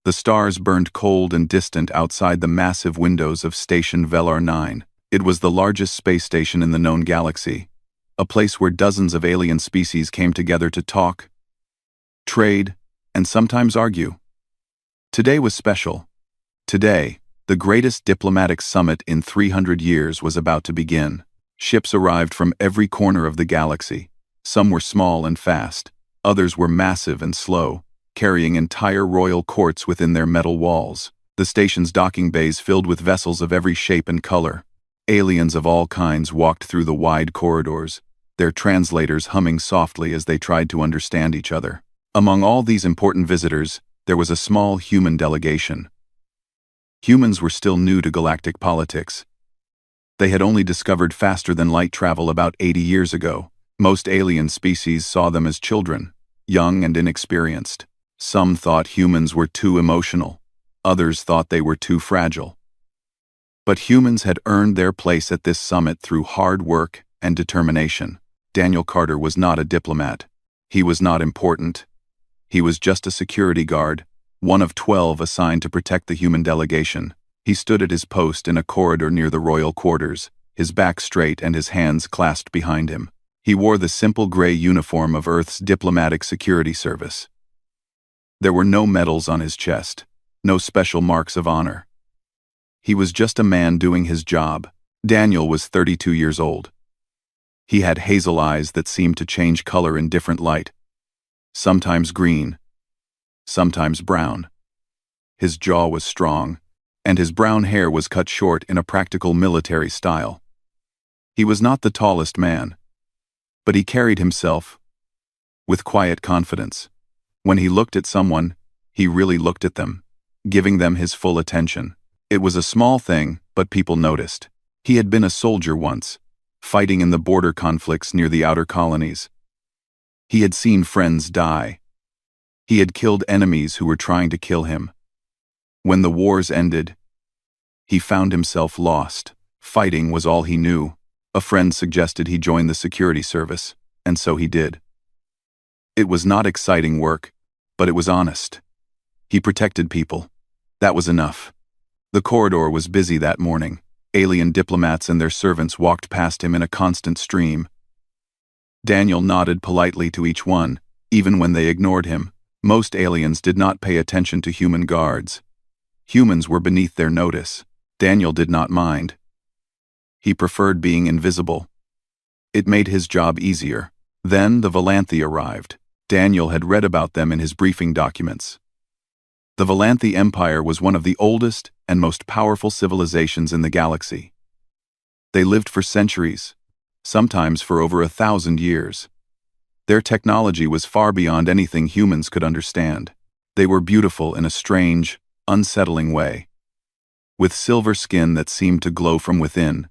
The stars burned cold and distant outside the massive windows of Station Velar 9. It was the largest space station in the known galaxy, a place where dozens of alien species came together to talk, trade, and sometimes argue. Today was special. Today, the greatest diplomatic summit in 300 years was about to begin. Ships arrived from every corner of the galaxy. Some were small and fast, others were massive and slow, carrying entire royal courts within their metal walls. The station's docking bays filled with vessels of every shape and color. Aliens of all kinds walked through the wide corridors, their translators humming softly as they tried to understand each other. Among all these important visitors, there was a small human delegation. Humans were still new to galactic politics. They had only discovered faster-than-light travel about 80 years ago. Most alien species saw them as children, young and inexperienced. Some thought humans were too emotional. Others thought they were too fragile. But humans had earned their place at this summit through hard work and determination. Daniel Carter was not a diplomat. He was not important. He was just a security guard, one of 12 assigned to protect the human delegation. He stood at his post in a corridor near the royal quarters, his back straight and his hands clasped behind him. He wore the simple gray uniform of Earth's diplomatic security service. There were no medals on his chest, no special marks of honor. He was just a man doing his job. Daniel was 32 years old. He had hazel eyes that seemed to change color in different light, sometimes green, sometimes brown. His jaw was strong, and his brown hair was cut short in a practical military style. He was not the tallest man, but he carried himself with quiet confidence. When he looked at someone, he really looked at them, giving them his full attention. It was a small thing, but people noticed. He had been a soldier once, fighting in the border conflicts near the outer colonies. He had seen friends die. He had killed enemies who were trying to kill him. When the wars ended, he found himself lost. Fighting was all he knew. A friend suggested he join the security service, and so he did. It was not exciting work, but it was honest. He protected people. That was enough. The corridor was busy that morning. Alien diplomats and their servants walked past him in a constant stream. Daniel nodded politely to each one, even when they ignored him. Most aliens did not pay attention to human guards. Humans were beneath their notice. Daniel did not mind. He preferred being invisible. It made his job easier. Then the Valanthi arrived. Daniel had read about them in his briefing documents. The Valanthi Empire was one of the oldest and most powerful civilizations in the galaxy. They lived for centuries, sometimes for over 1,000 years. Their technology was far beyond anything humans could understand. They were beautiful in a strange, unsettling way, with silver skin that seemed to glow from within,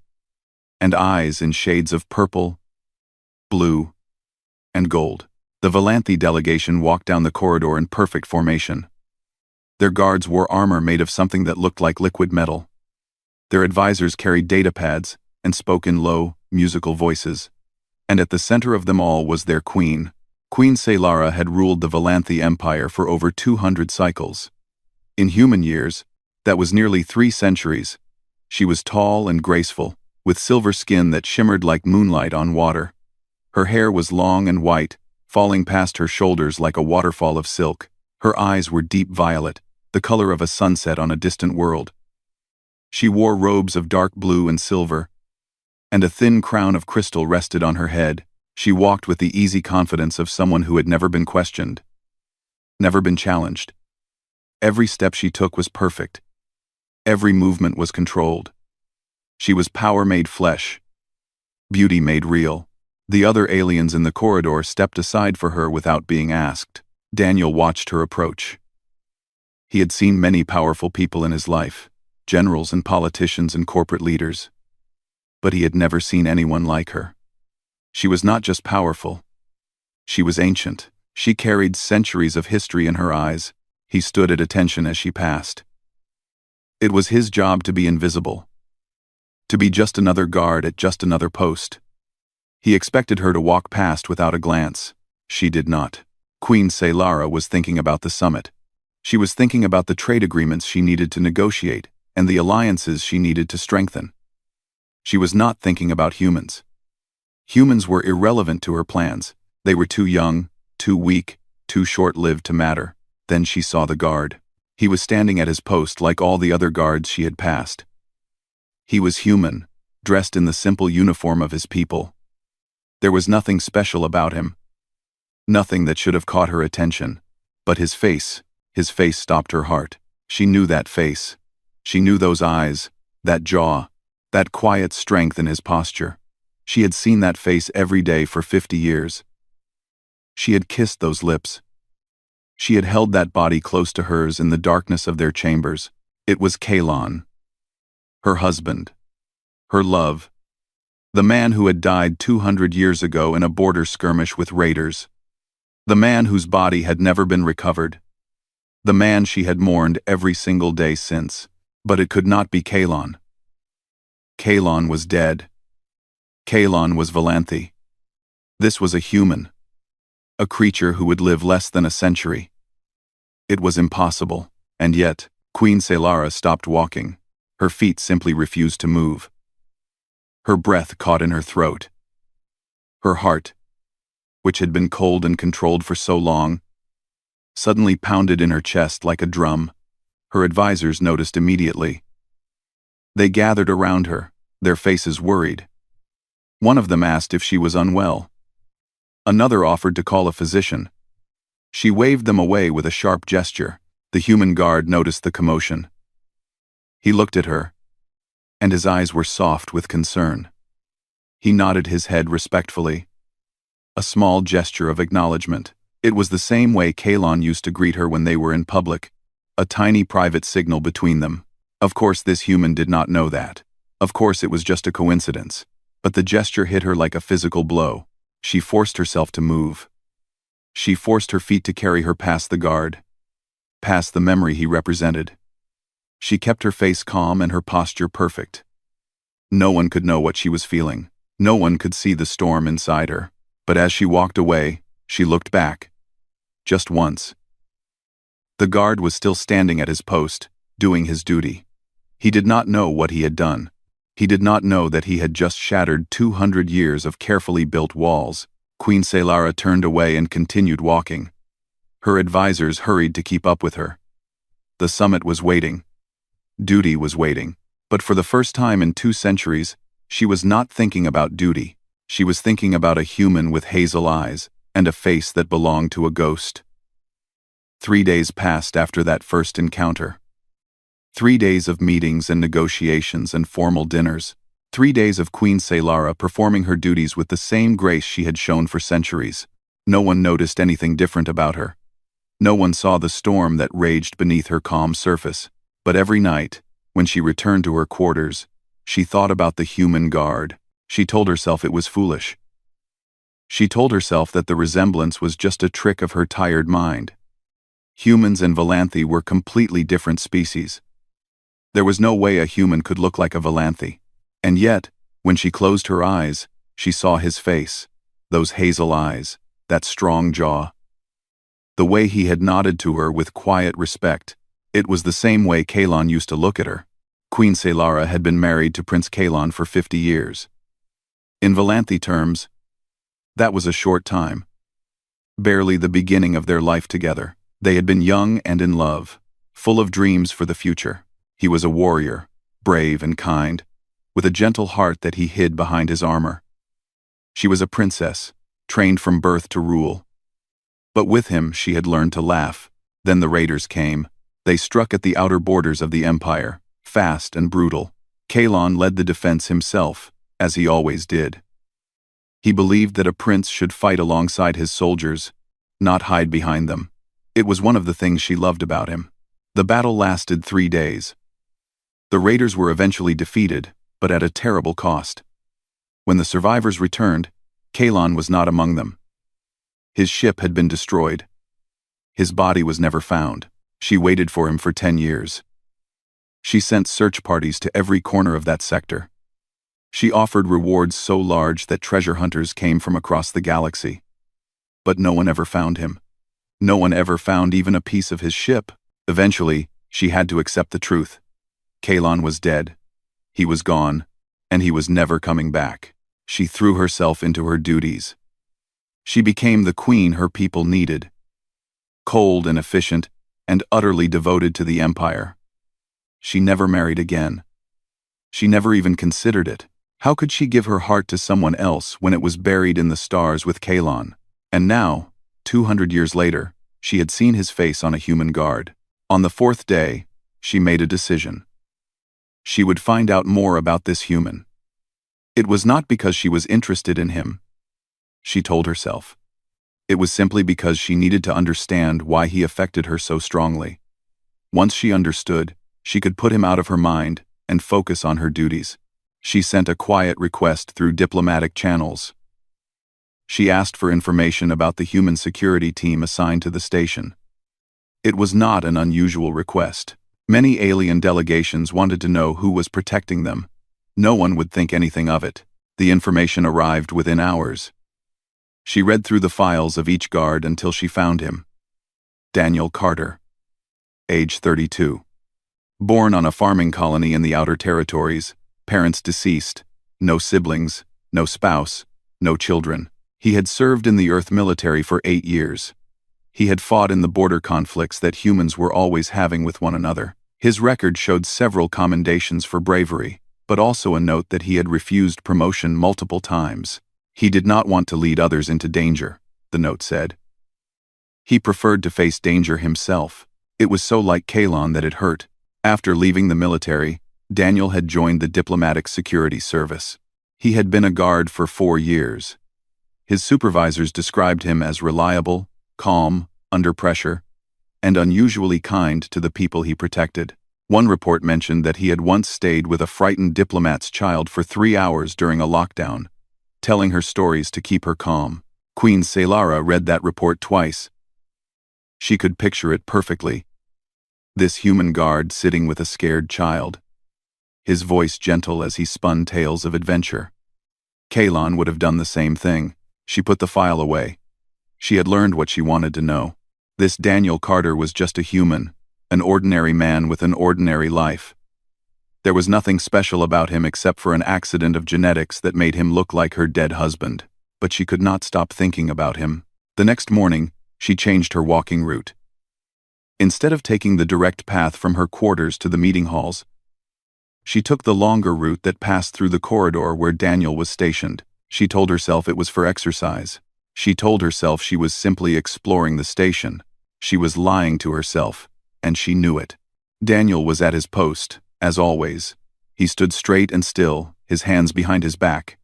and eyes in shades of purple, blue, and gold. The Valanthi delegation walked down the corridor in perfect formation. Their guards wore armor made of something that looked like liquid metal. Their advisors carried data pads and spoke in low, musical voices. And at the center of them all was their queen. Queen Saylara had ruled the Valanthi Empire for over 200 cycles. In human years, that was nearly 3 centuries. She was tall and graceful, with silver skin that shimmered like moonlight on water. Her hair was long and white, falling past her shoulders like a waterfall of silk. Her eyes were deep violet, the color of a sunset on a distant world. She wore robes of dark blue and silver, and a thin crown of crystal rested on her head. She walked with the easy confidence of someone who had never been questioned, never been challenged. Every step she took was perfect. Every movement was controlled. She was power made flesh, beauty made real. The other aliens in the corridor stepped aside for her without being asked. Daniel watched her approach. He had seen many powerful people in his life, generals and politicians and corporate leaders. But he had never seen anyone like her. She was not just powerful. She was ancient. She carried centuries of history in her eyes. He stood at attention as she passed. It was his job to be invisible, to be just another guard at just another post. He expected her to walk past without a glance. She did not. Queen Saylara was thinking about the summit. She was thinking about the trade agreements she needed to negotiate and the alliances she needed to strengthen. She was not thinking about humans. Humans were irrelevant to her plans. They were too young, too weak, too short-lived to matter. Then she saw the guard. He was standing at his post like all the other guards she had passed. He was human, dressed in the simple uniform of his people. There was nothing special about him. Nothing that should have caught her attention. But his face stopped her heart. She knew that face. She knew those eyes, that jaw, that quiet strength in his posture. She had seen that face every day for 50 years. She had kissed those lips. She had held that body close to hers in the darkness of their chambers. It was Kalon. Her husband. Her love. The man who had died 200 years ago in a border skirmish with raiders. The man whose body had never been recovered. The man she had mourned every single day since. But it could not be Kalon. Kalon was dead. Kalon was Valanthe. This was a human. A creature who would live less than a century. It was impossible, and yet, Queen Selara stopped walking. Her feet simply refused to move. Her breath caught in her throat. Her heart, which had been cold and controlled for so long, suddenly pounded in her chest like a drum. Her advisors noticed immediately. They gathered around her, their faces worried. One of them asked if she was unwell. Another offered to call a physician. She waved them away with a sharp gesture. The human guard noticed the commotion. He looked at her, and his eyes were soft with concern. He nodded his head respectfully. A small gesture of acknowledgement. It was the same way Kalon used to greet her when they were in public. A tiny private signal between them. Of course this human did not know that. Of course it was just a coincidence. But the gesture hit her like a physical blow. She forced herself to move. She forced her feet to carry her past the guard. Past the memory he represented. She kept her face calm and her posture perfect. No one could know what she was feeling. No one could see the storm inside her. But as she walked away, she looked back. Just once. The guard was still standing at his post, doing his duty. He did not know what he had done. He did not know that he had just shattered 200 years of carefully built walls. Queen Selara turned away and continued walking. Her advisors hurried to keep up with her. The summit was waiting. Duty was waiting. But for the first time in 2 centuries, she was not thinking about duty. She was thinking about a human with hazel eyes and a face that belonged to a ghost. 3 days passed after that first encounter. 3 days of meetings and negotiations and formal dinners. 3 days of Queen Selara performing her duties with the same grace she had shown for centuries. No one noticed anything different about her. No one saw the storm that raged beneath her calm surface. But every night, when she returned to her quarters, she thought about the human guard. She told herself it was foolish. She told herself that the resemblance was just a trick of her tired mind. Humans and Valanthe were completely different species. There was no way a human could look like a Valanthe. And yet, when she closed her eyes, she saw his face, those hazel eyes, that strong jaw. The way he had nodded to her with quiet respect, it was the same way Kalon used to look at her. Queen Selara had been married to Prince Kalon for 50 years. In Valanthe terms, that was a short time. Barely the beginning of their life together. They had been young and in love, full of dreams for the future. He was a warrior, brave and kind, with a gentle heart that he hid behind his armor. She was a princess, trained from birth to rule. But with him she had learned to laugh. Then the raiders came. They struck at the outer borders of the empire, fast and brutal. Kalon led the defense himself, as he always did. He believed that a prince should fight alongside his soldiers, not hide behind them. It was one of the things she loved about him. The battle lasted 3 days. The raiders were eventually defeated, but at a terrible cost. When the survivors returned, Kalon was not among them. His ship had been destroyed. His body was never found. She waited for him for 10 years. She sent search parties to every corner of that sector. She offered rewards so large that treasure hunters came from across the galaxy. But no one ever found him. No one ever found even a piece of his ship. Eventually, she had to accept the truth. Kalon was dead. He was gone, and he was never coming back. She threw herself into her duties. She became the queen her people needed. Cold and efficient, and utterly devoted to the empire. She never married again. She never even considered it. How could she give her heart to someone else when it was buried in the stars with Kalon? And now, 200 years later, she had seen his face on a human guard. On the fourth day, she made a decision. She would find out more about this human. It was not because she was interested in him, she told herself. It was simply because she needed to understand why he affected her so strongly. Once she understood, she could put him out of her mind and focus on her duties. She sent a quiet request through diplomatic channels. She asked for information about the human security team assigned to the station. It was not an unusual request. Many alien delegations wanted to know who was protecting them. No one would think anything of it. The information arrived within hours. She read through the files of each guard until she found him. Daniel Carter. Age 32. Born on a farming colony in the Outer Territories, parents deceased, no siblings, no spouse, no children. He had served in the Earth military for 8 years. He had fought in the border conflicts that humans were always having with one another. His record showed several commendations for bravery, but also a note that he had refused promotion multiple times. He did not want to lead others into danger, the note said. He preferred to face danger himself. It was so like Kalon that it hurt. After leaving the military, Daniel had joined the Diplomatic Security Service. He had been a guard for 4 years. His supervisors described him as reliable, calm, under pressure, and unusually kind to the people he protected. One report mentioned that he had once stayed with a frightened diplomat's child for 3 hours during a lockdown, telling her stories to keep her calm. Queen Selara read that report twice. She could picture it perfectly. This human guard sitting with a scared child. His voice gentle as he spun tales of adventure. Kalon would have done the same thing. She put the file away. She had learned what she wanted to know. This Daniel Carter was just a human, an ordinary man with an ordinary life. There was nothing special about him except for an accident of genetics that made him look like her dead husband. But she could not stop thinking about him. The next morning, she changed her walking route. Instead of taking the direct path from her quarters to the meeting halls, she took the longer route that passed through the corridor where Daniel was stationed. She told herself it was for exercise. She told herself she was simply exploring the station. She was lying to herself, and she knew it. Daniel was at his post, as always. He stood straight and still, his hands behind his back.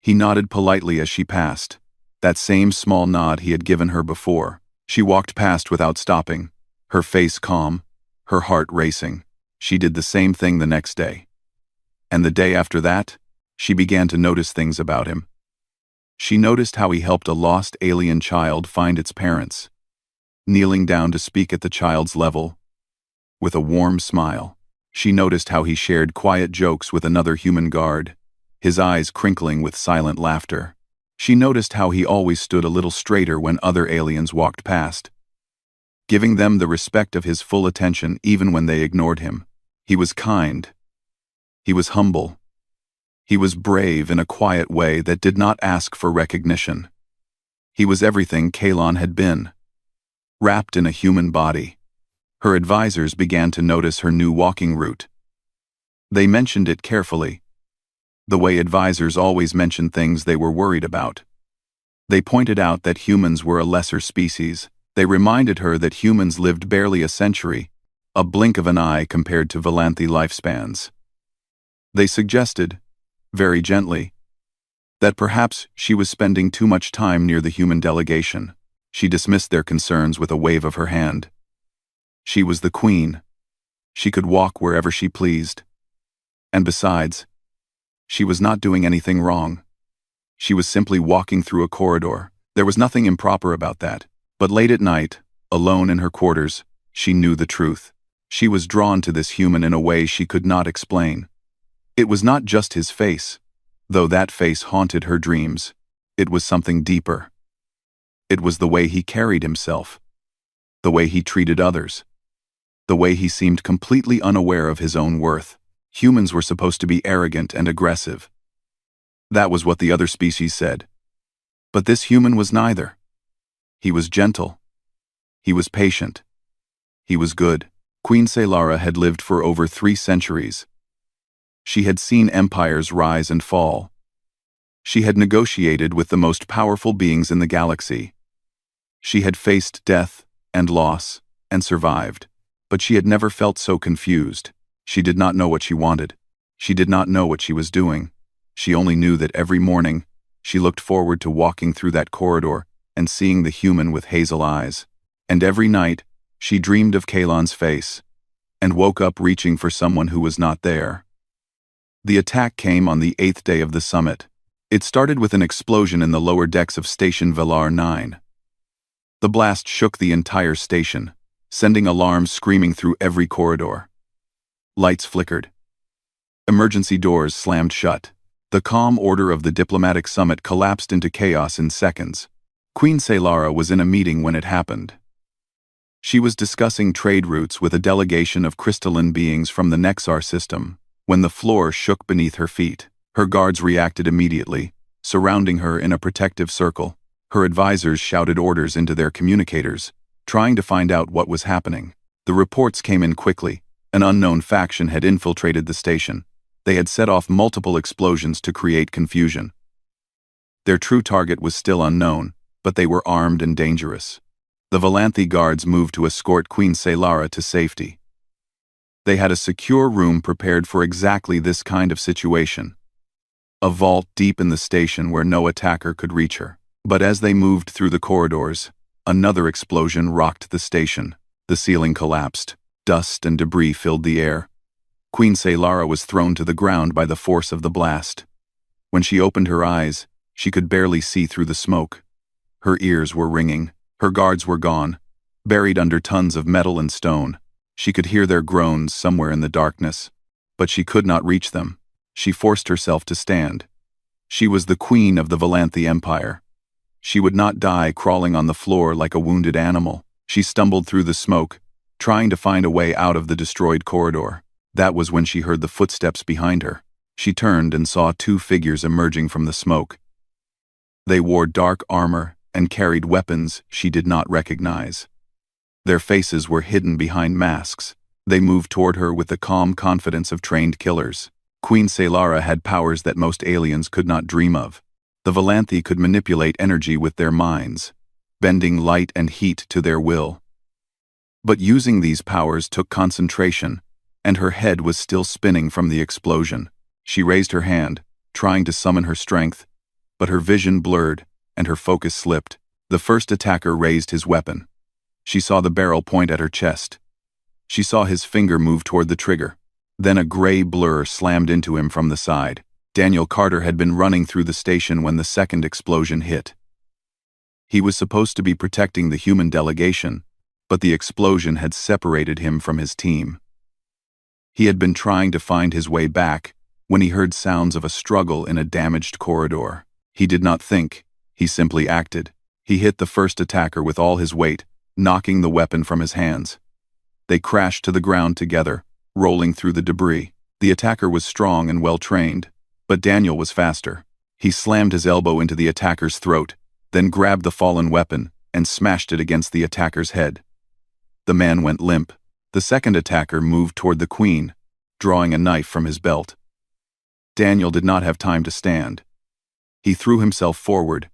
He nodded politely as she passed, that same small nod he had given her before. She walked past without stopping, her face calm, her heart racing. She did the same thing the next day. And the day after that, she began to notice things about him. She noticed how he helped a lost alien child find its parents, kneeling down to speak at the child's level, with a warm smile. She noticed how he shared quiet jokes with another human guard, his eyes crinkling with silent laughter. She noticed how he always stood a little straighter when other aliens walked past, giving them the respect of his full attention even when they ignored him. He was kind. He was humble. He was brave in a quiet way that did not ask for recognition. He was everything Kalon had been, wrapped in a human body. Her advisors began to notice her new walking route. They mentioned it carefully, the way advisors always mention things they were worried about. They pointed out that humans were a lesser species. They reminded her that humans lived barely a century, a blink of an eye compared to Velanthe lifespans. They suggested, very gently, that perhaps she was spending too much time near the human delegation. She dismissed their concerns with a wave of her hand. She was the queen. She could walk wherever she pleased. And besides, she was not doing anything wrong. She was simply walking through a corridor. There was nothing improper about that. But late at night, alone in her quarters, she knew the truth. She was drawn to this human in a way she could not explain. It was not just his face, though that face haunted her dreams. It was something deeper. It was the way he carried himself, the way he treated others. the way he seemed completely unaware of his own worth. Humans were supposed to be arrogant and aggressive. That was what the other species said. But this human was neither. He was gentle. He was patient. He was good. Queen Selara had lived for over 3 centuries. She had seen empires rise and fall. She had negotiated with the most powerful beings in the galaxy. She had faced death and loss and survived, but she had never felt so confused. She did not know what she wanted. She did not know what she was doing. She only knew that every morning, she looked forward to walking through that corridor and seeing the human with hazel eyes. And every night, she dreamed of Kalon's face, and woke up reaching for someone who was not there. The attack came on the 8th day of the summit. It started with an explosion in the lower decks of Station Velar 9. The blast shook the entire station, sending alarms screaming through every corridor. Lights flickered. Emergency doors slammed shut. The calm order of the diplomatic summit collapsed into chaos in seconds. Queen Selara was in a meeting when it happened. She was discussing trade routes with a delegation of crystalline beings from the Nexar system, when the floor shook beneath her feet. Her guards reacted immediately, surrounding her in a protective circle. Her advisors shouted orders into their communicators, trying to find out what was happening. The reports came in quickly. An unknown faction had infiltrated the station. They had set off multiple explosions to create confusion. Their true target was still unknown, but they were armed and dangerous. The Valanthi guards moved to escort Queen Selara to safety. They had a secure room prepared for exactly this kind of situation. A vault deep in the station where no attacker could reach her. But as they moved through the corridors, another explosion rocked the station. The ceiling collapsed. Dust and debris filled the air. Queen Selara was thrown to the ground by the force of the blast. When she opened her eyes, she could barely see through the smoke. Her ears were ringing. Her guards were gone, buried under tons of metal and stone. She could hear their groans somewhere in the darkness, but she could not reach them. She forced herself to stand. She was the queen of the Valanthi Empire. She would not die crawling on the floor like a wounded animal. She stumbled through the smoke, trying to find a way out of the destroyed corridor. That was when she heard the footsteps behind her. She turned and saw 2 figures emerging from the smoke. They wore dark armor and carried weapons she did not recognize. Their faces were hidden behind masks. They moved toward her with the calm confidence of trained killers. Queen Selara had powers that most aliens could not dream of. The Valanthi could manipulate energy with their minds, bending light and heat to their will. But using these powers took concentration, and her head was still spinning from the explosion. She raised her hand, trying to summon her strength, but her vision blurred, and her focus slipped. The first attacker raised his weapon. She saw the barrel point at her chest. She saw his finger move toward the trigger. Then a gray blur slammed into him from the side. Daniel Carter had been running through the station when the second explosion hit. He was supposed to be protecting the human delegation, but the explosion had separated him from his team. He had been trying to find his way back when he heard sounds of a struggle in a damaged corridor. He did not think. He simply acted. He hit the first attacker with all his weight, knocking the weapon from his hands. They crashed to the ground together, rolling through the debris. The attacker was strong and well-trained, but Daniel was faster. He slammed his elbow into the attacker's throat, then grabbed the fallen weapon and smashed it against the attacker's head. The man went limp. The second attacker moved toward the queen, drawing a knife from his belt. Daniel did not have time to stand. He threw himself forward,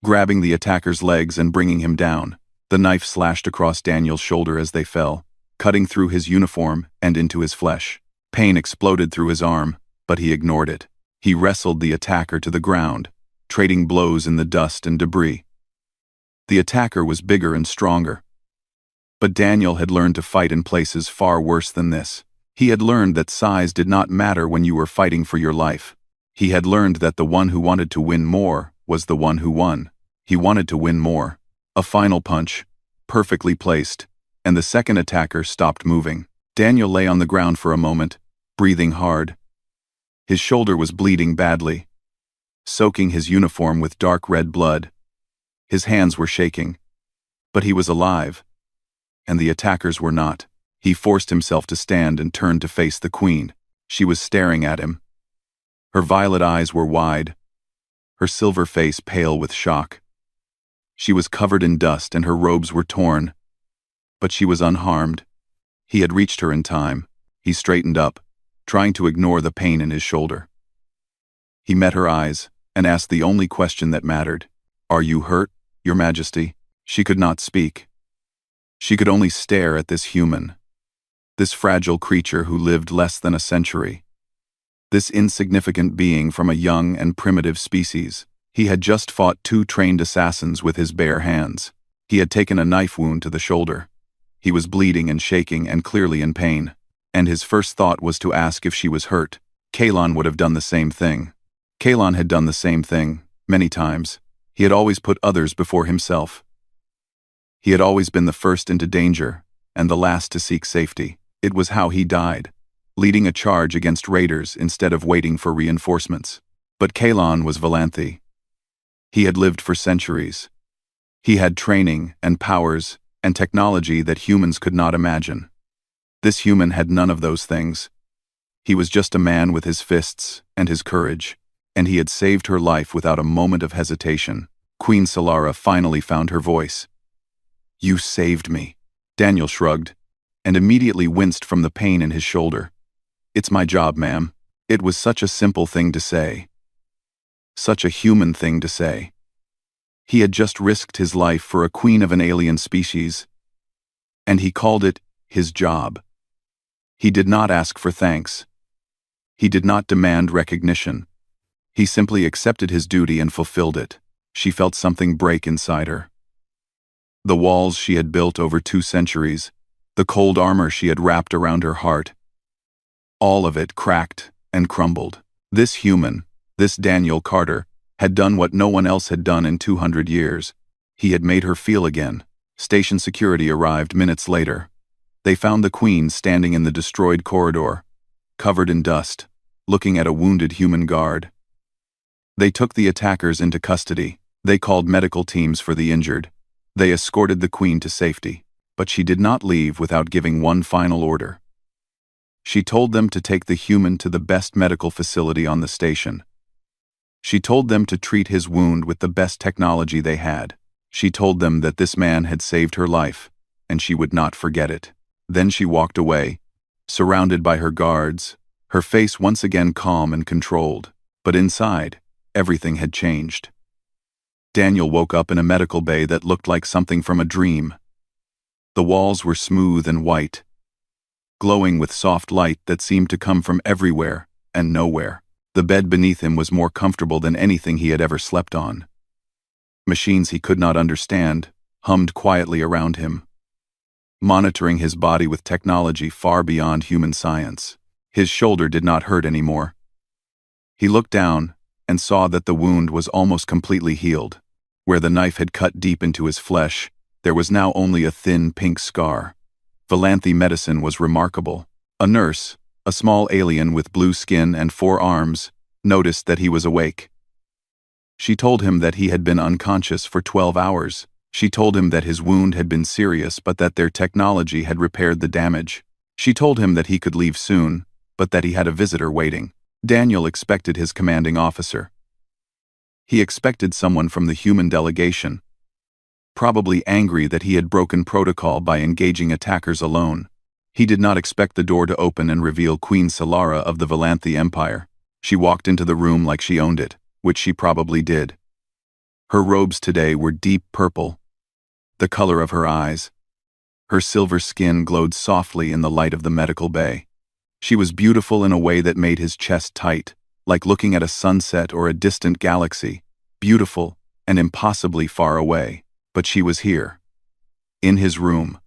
grabbing the attacker's legs and bringing him down. The knife slashed across Daniel's shoulder as they fell, cutting through his uniform and into his flesh. Pain exploded through his arm, but he ignored it. He wrestled the attacker to the ground, trading blows in the dust and debris. The attacker was bigger and stronger. But Daniel had learned to fight in places far worse than this. He had learned that size did not matter when you were fighting for your life. He had learned that the one who wanted to win more was the one who won. He wanted to win more. A final punch, perfectly placed, and the second attacker stopped moving. Daniel lay on the ground for a moment, breathing hard. His shoulder was bleeding badly, soaking his uniform with dark red blood. His hands were shaking. But he was alive, and the attackers were not. He forced himself to stand and turned to face the queen. She was staring at him. Her violet eyes were wide, her silver face pale with shock. She was covered in dust and her robes were torn, but she was unharmed. He had reached her in time. He straightened up, trying to ignore the pain in his shoulder. He met her eyes and asked the only question that mattered. "Are you hurt, Your Majesty?" She could not speak. She could only stare at this human, this fragile creature who lived less than a century. This insignificant being from a young and primitive species. He had just fought 2 trained assassins with his bare hands. He had taken a knife wound to the shoulder. He was bleeding and shaking and clearly in pain. And his first thought was to ask if she was hurt. Kalon would have done the same thing. Kalon had done the same thing, many times. He had always put others before himself. He had always been the first into danger, and the last to seek safety. It was how he died, leading a charge against raiders instead of waiting for reinforcements. But Kalon was Valanthe. He had lived for centuries. He had training and powers and technology that humans could not imagine. This human had none of those things. He was just a man with his fists and his courage, and he had saved her life without a moment of hesitation. Queen Solara finally found her voice. "You saved me." Daniel shrugged, and immediately winced from the pain in his shoulder. "It's my job, ma'am." It was such a simple thing to say. Such a human thing to say. He had just risked his life for a queen of an alien species, and he called it his job. He did not ask for thanks. He did not demand recognition. He simply accepted his duty and fulfilled it. She felt something break inside her. The walls she had built over 2 centuries, the cold armor she had wrapped around her heart, all of it cracked and crumbled. This human, this Daniel Carter, had done what no one else had done in 200 years. He had made her feel again. Station security arrived minutes later. They found the queen standing in the destroyed corridor, covered in dust, looking at a wounded human guard. They took the attackers into custody. They called medical teams for the injured. They escorted the queen to safety. But she did not leave without giving one final order. She told them to take the human to the best medical facility on the station. She told them to treat his wound with the best technology they had. She told them that this man had saved her life, and she would not forget it. Then she walked away, surrounded by her guards, her face once again calm and controlled. But inside, everything had changed. Daniel woke up in a medical bay that looked like something from a dream. The walls were smooth and white, glowing with soft light that seemed to come from everywhere and nowhere. The bed beneath him was more comfortable than anything he had ever slept on. Machines he could not understand hummed quietly around him, monitoring his body with technology far beyond human science. His shoulder did not hurt anymore. He looked down and saw that the wound was almost completely healed. Where the knife had cut deep into his flesh, there was now only a thin pink scar. Valanthe medicine was remarkable. A nurse, a small alien with blue skin and 4 arms, noticed that he was awake. She told him that he had been unconscious for 12 hours. She told him that his wound had been serious but that their technology had repaired the damage. She told him that he could leave soon, but that he had a visitor waiting. Daniel expected his commanding officer. He expected someone from the human delegation, probably angry that he had broken protocol by engaging attackers alone. He did not expect the door to open and reveal Queen Solara of the Valanthe Empire. She walked into the room like she owned it, which she probably did. Her robes today were deep purple, the color of her eyes. Her silver skin glowed softly in the light of the medical bay. She was beautiful in a way that made his chest tight, like looking at a sunset or a distant galaxy, beautiful and impossibly far away. But she was here, in his room,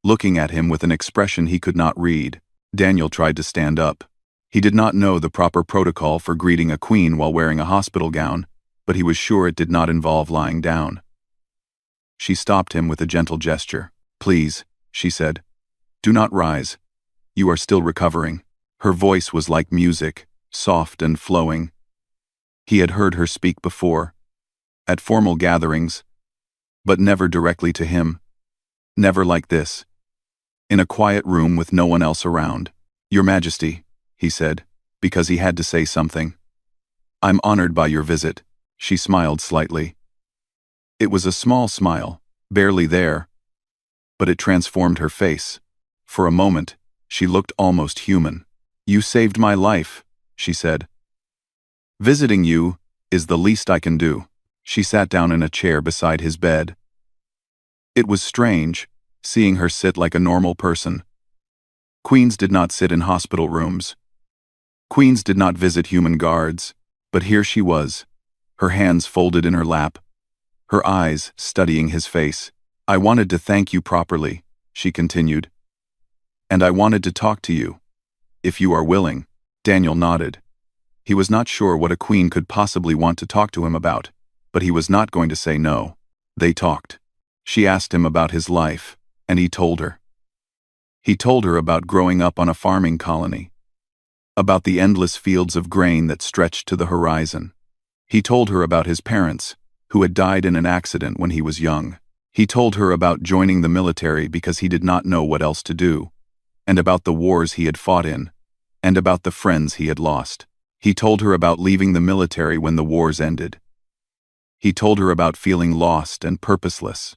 looking at him with an expression he could not read. Daniel tried to stand up. He did not know the proper protocol for greeting a queen while wearing a hospital gown, but he was sure it did not involve lying down. She stopped him with a gentle gesture. "Please," she said, "do not rise. You are still recovering." Her voice was like music, soft and flowing. He had heard her speak before, at formal gatherings, but never directly to him. Never like this. in a quiet room with no one else around. "Your Majesty," he said, because he had to say something. "I'm honored by your visit." She smiled slightly. It was a small smile, barely there, but it transformed her face. For a moment, she looked almost human. "You saved my life," she said. "Visiting you is the least I can do." She sat down in a chair beside his bed. It was strange, seeing her sit like a normal person. Queens did not sit in hospital rooms. Queens did not visit human guards, but here she was, her hands folded in her lap, her eyes studying his face. "I wanted to thank you properly," she continued. "And I wanted to talk to you, if you are willing." Daniel nodded. He was not sure what a queen could possibly want to talk to him about, but he was not going to say no. They talked. She asked him about his life, and he told her. He told her about growing up on a farming colony, about the endless fields of grain that stretched to the horizon. He told her about his parents, who had died in an accident when he was young. He told her about joining the military because he did not know what else to do, and about the wars he had fought in, and about the friends he had lost. He told her about leaving the military when the wars ended. He told her about feeling lost and purposeless,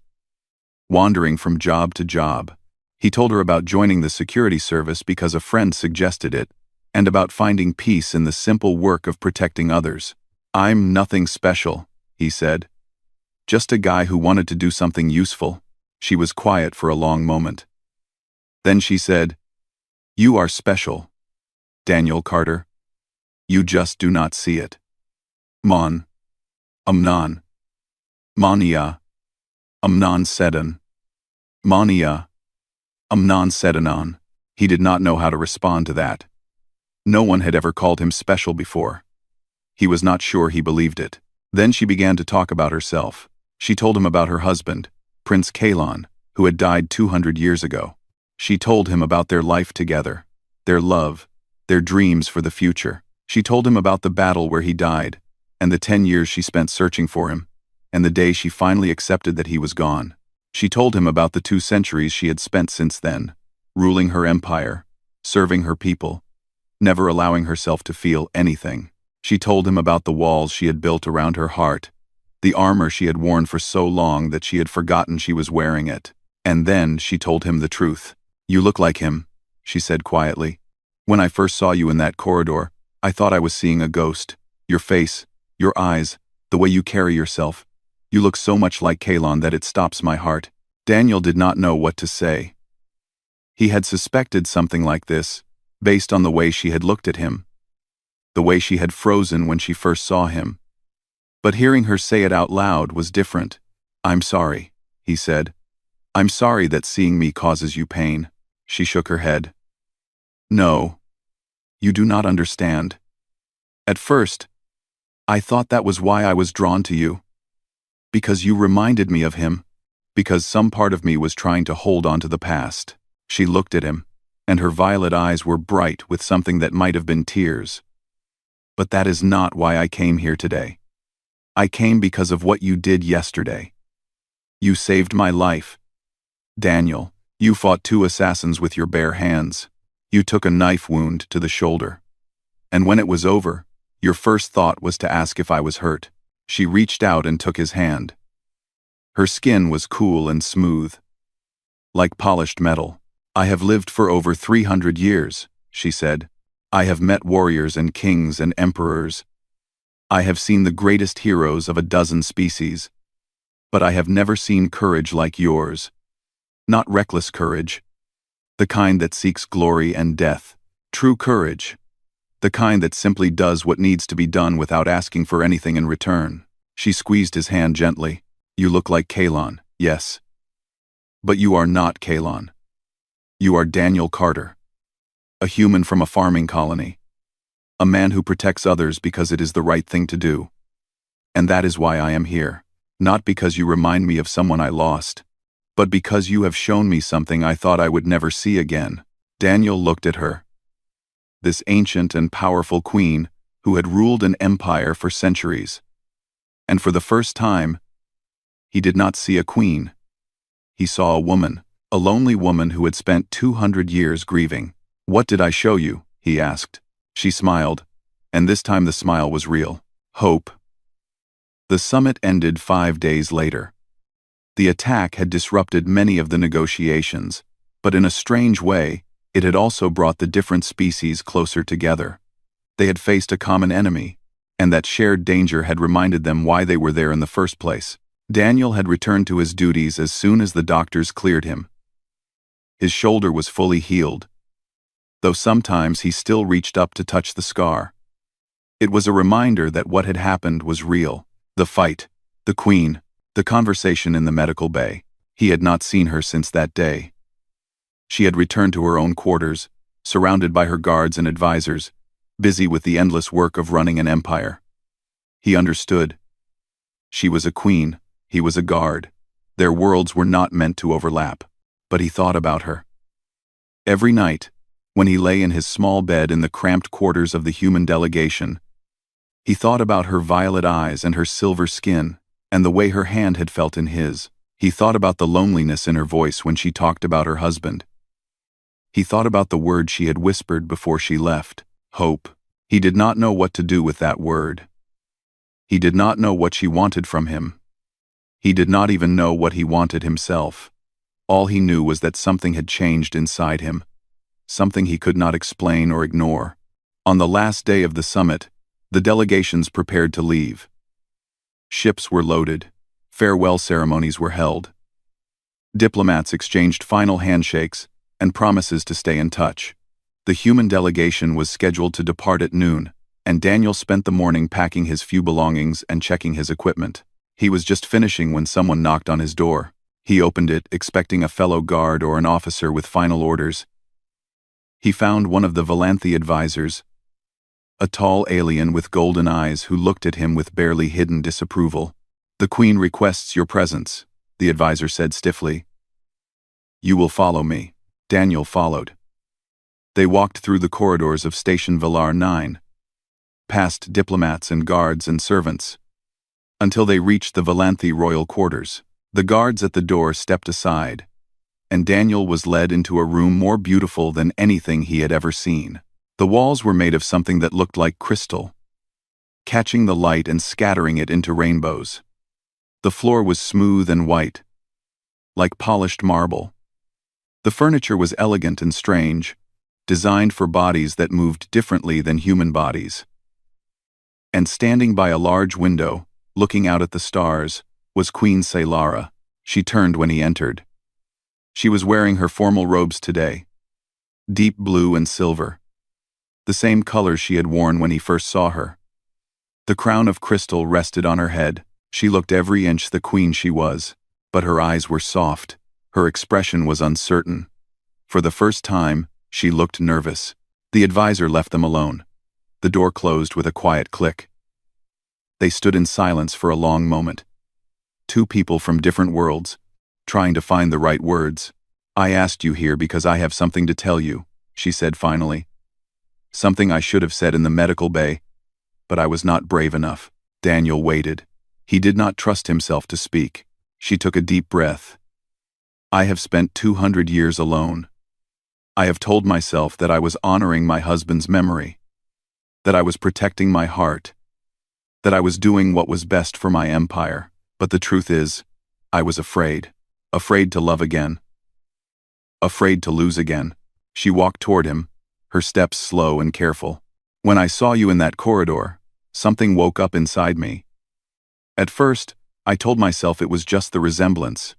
wandering from job to job. He told her about joining the security service because a friend suggested it, and about finding peace in the simple work of protecting others. "I'm nothing special," he said. "Just a guy who wanted to do something useful." She was quiet for a long moment. Then she said, "You are special, Daniel Carter. You just do not see it. Mon. Amnon. Mania. Amnon Sedan. Mania. Amnon Sedanon." He did not know how to respond to that. No one had ever called him special before. He was not sure he believed it. Then she began to talk about herself. She told him about her husband, Prince Kalon, who had died 200 years ago. She told him about their life together, their love, their dreams for the future. She told him about the battle where he died, and the 10 years she spent searching for him, and the day she finally accepted that he was gone. She told him about the 2 centuries she had spent since then, ruling her empire, serving her people, never allowing herself to feel anything. She told him about the walls she had built around her heart, the armor she had worn for so long that she had forgotten she was wearing it. And then she told him the truth. "You look like him," she said quietly. "When I first saw you in that corridor, I thought I was seeing a ghost. Your face, your eyes, the way you carry yourself. You look so much like Kalon that it stops my heart." Daniel did not know what to say. He had suspected something like this, based on the way she had looked at him, the way she had frozen when she first saw him. But hearing her say it out loud was different. "I'm sorry," he said. "I'm sorry that seeing me causes you pain." She shook her head. "No, you do not understand. At first, I thought that was why I was drawn to you. Because you reminded me of him. Because some part of me was trying to hold on to the past." She looked at him, and her violet eyes were bright with something that might have been tears. "But that is not why I came here today. I came because of what you did yesterday. You saved my life. Daniel, you fought 2 assassins with your bare hands. You took a knife wound to the shoulder. And when it was over, your first thought was to ask if I was hurt." She reached out and took his hand. Her skin was cool and smooth, like polished metal. "I have lived for over 300 years, she said. "I have met warriors and kings and emperors. I have seen the greatest heroes of a dozen species. But I have never seen courage like yours. Not reckless courage, the kind that seeks glory and death. True courage, the kind that simply does what needs to be done without asking for anything in return." She squeezed his hand gently. "You look like Kalon, yes. But you are not Kalon. You are Daniel Carter, a human from a farming colony, a man who protects others because it is the right thing to do. And that is why I am here. Not because you remind me of someone I lost, but because you have shown me something I thought I would never see again." Daniel looked at her. This ancient and powerful queen who had ruled an empire for centuries. And for the first time, he did not see a queen. He saw a woman, a lonely woman who had spent 200 years grieving. "What did I show you?" he asked. She smiled, and this time the smile was real. Hope. The summit ended 5 days later. The attack had disrupted many of the negotiations, but in a strange way, it had also brought the different species closer together. They had faced a common enemy, and that shared danger had reminded them why they were there in the first place. Daniel had returned to his duties as soon as the doctors cleared him. His shoulder was fully healed, though sometimes he still reached up to touch the scar. It was a reminder that what had happened was real. The fight, the Queen, the conversation in the medical bay. He had not seen her since that day. She had returned to her own quarters, surrounded by her guards and advisors, busy with the endless work of running an empire. He understood. She was a queen, he was a guard. Their worlds were not meant to overlap, but he thought about her. Every night, when he lay in his small bed in the cramped quarters of the human delegation, he thought about her violet eyes and her silver skin, and the way her hand had felt in his. He thought about the loneliness in her voice when she talked about her husband. He thought about the word she had whispered before she left, hope. He did not know what to do with that word. He did not know what she wanted from him. He did not even know what he wanted himself. All he knew was that something had changed inside him, something he could not explain or ignore. On the last day of the summit, the delegations prepared to leave. Ships were loaded. Farewell ceremonies were held. Diplomats exchanged final handshakes and promises to stay in touch. The human delegation was scheduled to depart at noon, and Daniel spent the morning packing his few belongings and checking his equipment. He was just finishing when someone knocked on his door. He opened it, expecting a fellow guard or an officer with final orders. He found one of the Valanthi advisors, a tall alien with golden eyes who looked at him with barely hidden disapproval. "The Queen requests your presence," the advisor said stiffly. "You will follow me." Daniel followed. They walked through the corridors of Station Velar 9, past diplomats and guards and servants, until they reached the Valanthi royal quarters. The guards at the door stepped aside, and Daniel was led into a room more beautiful than anything he had ever seen. The walls were made of something that looked like crystal, catching the light and scattering it into rainbows. The floor was smooth and white, like polished marble. The furniture was elegant and strange, designed for bodies that moved differently than human bodies. And standing by a large window, looking out at the stars, was Queen Saylara. She turned when he entered. She was wearing her formal robes today, deep blue and silver, the same color she had worn when he first saw her. The crown of crystal rested on her head. She looked every inch the queen she was, but her eyes were soft. Her expression was uncertain. For the first time, she looked nervous. The advisor left them alone. The door closed with a quiet click. They stood in silence for a long moment. Two people from different worlds, trying to find the right words. "I asked you here because I have something to tell you," she said finally. "Something I should have said in the medical bay, but I was not brave enough." Daniel waited. He did not trust himself to speak. She took a deep breath. "I have spent 200 years alone. I have told myself that I was honoring my husband's memory, that I was protecting my heart, that I was doing what was best for my empire. But the truth is, I was afraid. Afraid to love again. Afraid to lose again." She walked toward him, her steps slow and careful. "When I saw you in that corridor, something woke up inside me. At first, I told myself it was just the resemblance,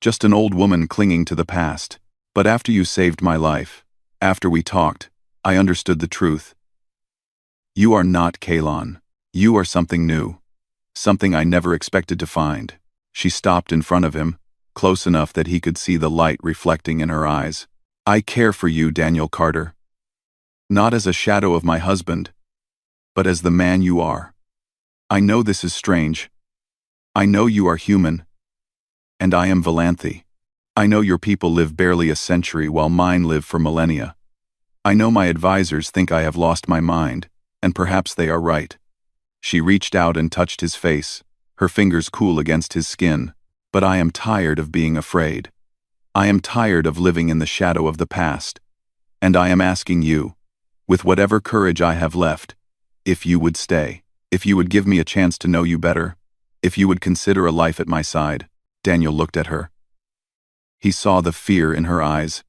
just an old woman clinging to the past. But after you saved my life, after we talked, I understood the truth. You are not Kalon. You are something new, something I never expected to find." She stopped in front of him, close enough that he could see the light reflecting in her eyes. "I care for you, Daniel Carter. Not as a shadow of my husband, but as the man you are. I know this is strange. I know you are human, and I am Valanthi. I know your people live barely a century while mine live for millennia. I know my advisors think I have lost my mind, and perhaps they are right." She reached out and touched his face, her fingers cool against his skin. "But I am tired of being afraid. I am tired of living in the shadow of the past, and I am asking you, with whatever courage I have left, if you would stay, if you would give me a chance to know you better, if you would consider a life at my side." Daniel looked at her. He saw the fear in her eyes,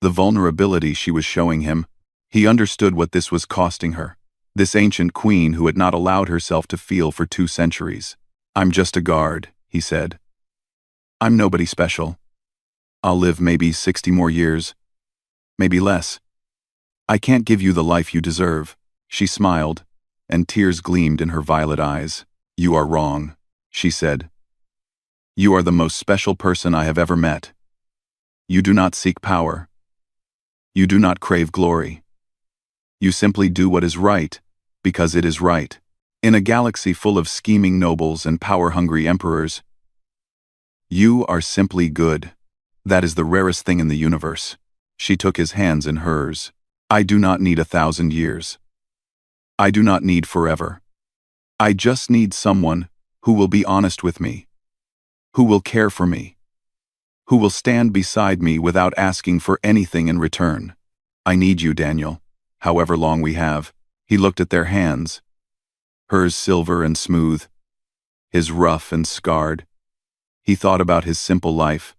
the vulnerability she was showing him. He understood what this was costing her, this ancient queen who had not allowed herself to feel for 2 centuries. "I'm just a guard," he said. "I'm nobody special. I'll live maybe 60 more years, maybe less. I can't give you the life you deserve." She smiled, and tears gleamed in her violet eyes. "You are wrong," she said. "You are the most special person I have ever met. You do not seek power. You do not crave glory. You simply do what is right, because it is right. In a galaxy full of scheming nobles and power-hungry emperors, you are simply good. That is the rarest thing in the universe." She took his hands in hers. "I do not need 1,000 years. I do not need forever. I just need someone who will be honest with me, who will care for me, who will stand beside me without asking for anything in return. I need you, Daniel, however long we have." He looked at their hands, hers silver and smooth, his rough and scarred. He thought about his simple life,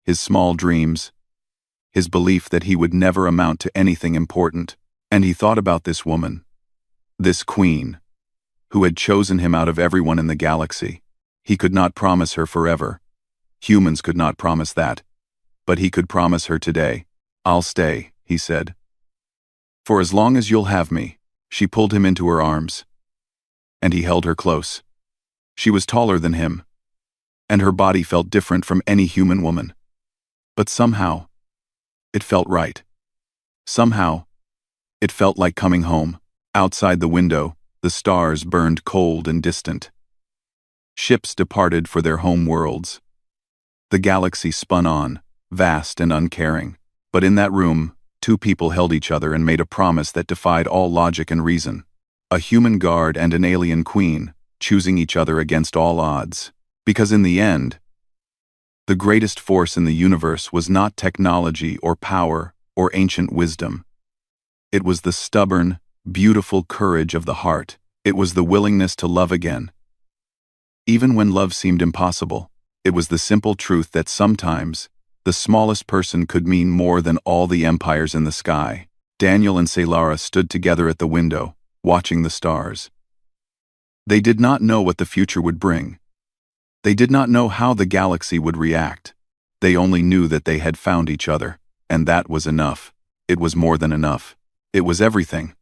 his small dreams, his belief that he would never amount to anything important. And he thought about this woman, this queen, who had chosen him out of everyone in the galaxy. He could not promise her forever. Humans could not promise that. But he could promise her today. "I'll stay," he said. "For as long as you'll have me." She pulled him into her arms, and he held her close. She was taller than him, and her body felt different from any human woman. But somehow, it felt right. Somehow, it felt like coming home. Outside the window, the stars burned cold and distant. Ships departed for their home worlds. The galaxy spun on, vast and uncaring. But in that room, 2 people held each other and made a promise that defied all logic and reason. A human guard and an alien queen, choosing each other against all odds. Because in the end, the greatest force in the universe was not technology or power or ancient wisdom. It was the stubborn, beautiful courage of the heart. It was the willingness to love again. Even when love seemed impossible, it was the simple truth that sometimes the smallest person could mean more than all the empires in the sky. Daniel and Selara stood together at the window, watching the stars. They did not know what the future would bring. They did not know how the galaxy would react. They only knew that they had found each other, and that was enough. It was more than enough. It was everything.